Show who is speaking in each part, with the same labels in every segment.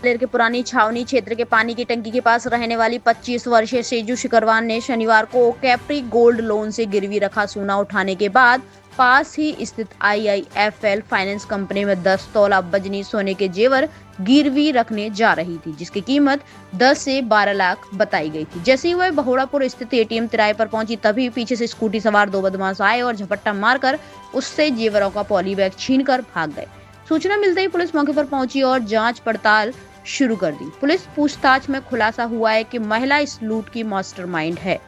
Speaker 1: ग्वालियर के पुरानी छावनी क्षेत्र के पानी की टंकी के पास रहने वाली 25 वर्षीय सेजू शिकरवान ने शनिवार को कैप्री गोल्ड लोन से गिरवी रखा सोना उठाने के बाद पास ही स्थित आईआईएफएल फाइनेंस कंपनी में 10 तोला बजनी सोने के जेवर गिरवी रखने जा रही थी, जिसकी कीमत 10 से 12 लाख बताई गई थी। जैसे ही वह बहुड़ापुर स्थित एटीएम तिराहे पर पहुंची, तभी पीछे से स्कूटी सवार 2 बदमाश आए और झपट्टा मारकर उससे जेवरों का पॉली बैग छीनकर भाग गए। सूचना मिलते ही पुलिस मौके पर पहुंची और जांच पड़ताल शुरू कर दी। पुलिस पूछताछ में खुलासा हुआ है कि महिला इस लूट की मास्टरमाइंड है।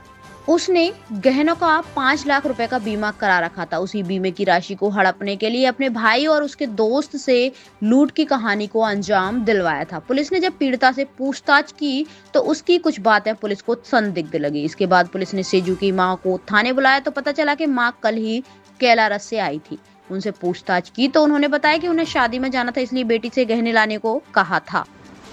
Speaker 1: उसने गहनों का 5 लाख रुपए का बीमा करा रखा था। उसी बीमे की राशि को हड़पने के लिए अपने भाई और उसके दोस्त से लूट की कहानी को अंजाम दिलवाया था। पुलिस ने जब पीड़िता से पूछताछ की तो उसकी कुछ बातें पुलिस को संदिग्ध लगी। इसके बाद पुलिस ने सेजू की मां को थाने बुलाया तो पता चला कि मां कल ही कैलारस से आई थी। उनसे पूछताछ की तो उन्होंने बताया कि उन्हें शादी में जाना था, इसलिए बेटी से गहने लाने को कहा था।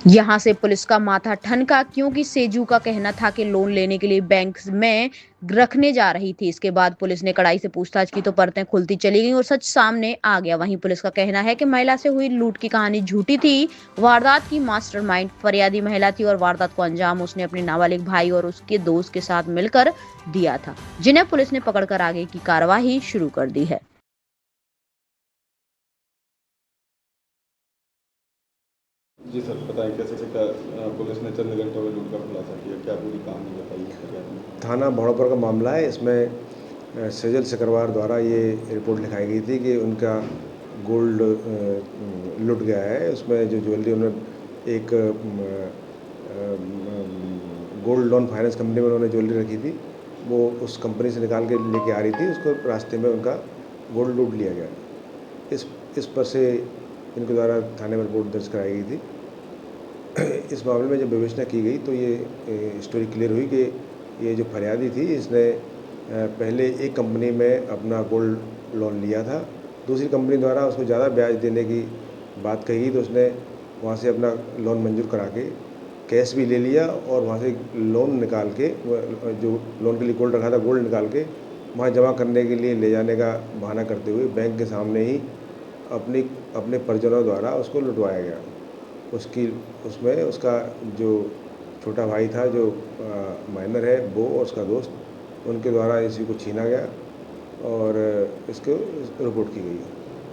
Speaker 1: यहाँ से पुलिस का माथा ठनका, क्योंकि सेजू का कहना था कि लोन लेने के लिए बैंक में रखने जा रही थी। इसके बाद पुलिस ने कड़ाई से पूछताछ की तो परतें खुलती चली गईं और सच सामने आ गया। वहीं पुलिस का कहना है कि महिला से हुई लूट की कहानी झूठी थी। वारदात की मास्टरमाइंड फरियादी महिला थी और वारदात को अंजाम उसने अपने नाबालिग भाई और उसके दोस्त के साथ मिलकर दिया था, जिन्हें पुलिस ने पकड़कर आगे की कार्यवाही शुरू कर दी है।
Speaker 2: जी सर, बताएं कैसे पुलिस ने चंद घंटों में लूट का खुलासा किया, क्या पूरी कहानी बताइए।
Speaker 3: थाना बहुड़ापुर का मामला है। इसमें सेजल सिकरवार द्वारा ये रिपोर्ट लिखाई गई थी कि उनका गोल्ड लुट गया है। उसमें जो ज्वेलरी उन्होंने एक गोल्ड लोन फाइनेंस कंपनी में उन्होंने ज्वेलरी रखी थी, वो उस कंपनी से निकाल के लेके आ रही थी। उसको रास्ते में उनका गोल्ड लूट लिया गया। इस पर से इनके द्वारा थाने में रिपोर्ट दर्ज कराई गई थी। इस मामले में जब विवेचना की गई तो ये स्टोरी क्लियर हुई कि ये जो फरियादी थी, इसने पहले एक कंपनी में अपना गोल्ड लोन लिया था। दूसरी कंपनी द्वारा उसको ज़्यादा ब्याज देने की बात कही तो उसने वहाँ से अपना लोन मंजूर करा के कैश भी ले लिया और वहाँ से लोन निकाल के, जो लोन के लिए गोल्ड रखा था, गोल्ड निकाल के वहाँ जमा करने के लिए ले जाने का बहाना करते हुए बैंक के सामने ही अपने परिजनों द्वारा उसको लुटवाया गया। उसमें उसका जो छोटा भाई था, जो माइनर है, वो और उसका दोस्त, उनके द्वारा इसी को छीना गया और इसको रिपोर्ट की गई।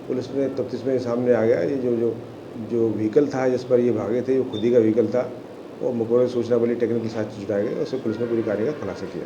Speaker 3: पुलिस ने तफ्तीश में सामने आ गया, ये जो व्हीकल था जिस पर ये भागे थे, वो खुद ही का व्हीकल था। और मुकदमे सूचना बनी, टेक्निकल साक्ष्य जुटाए गए, उससे पुलिस ने पूरी कार्य का खुलासा किया।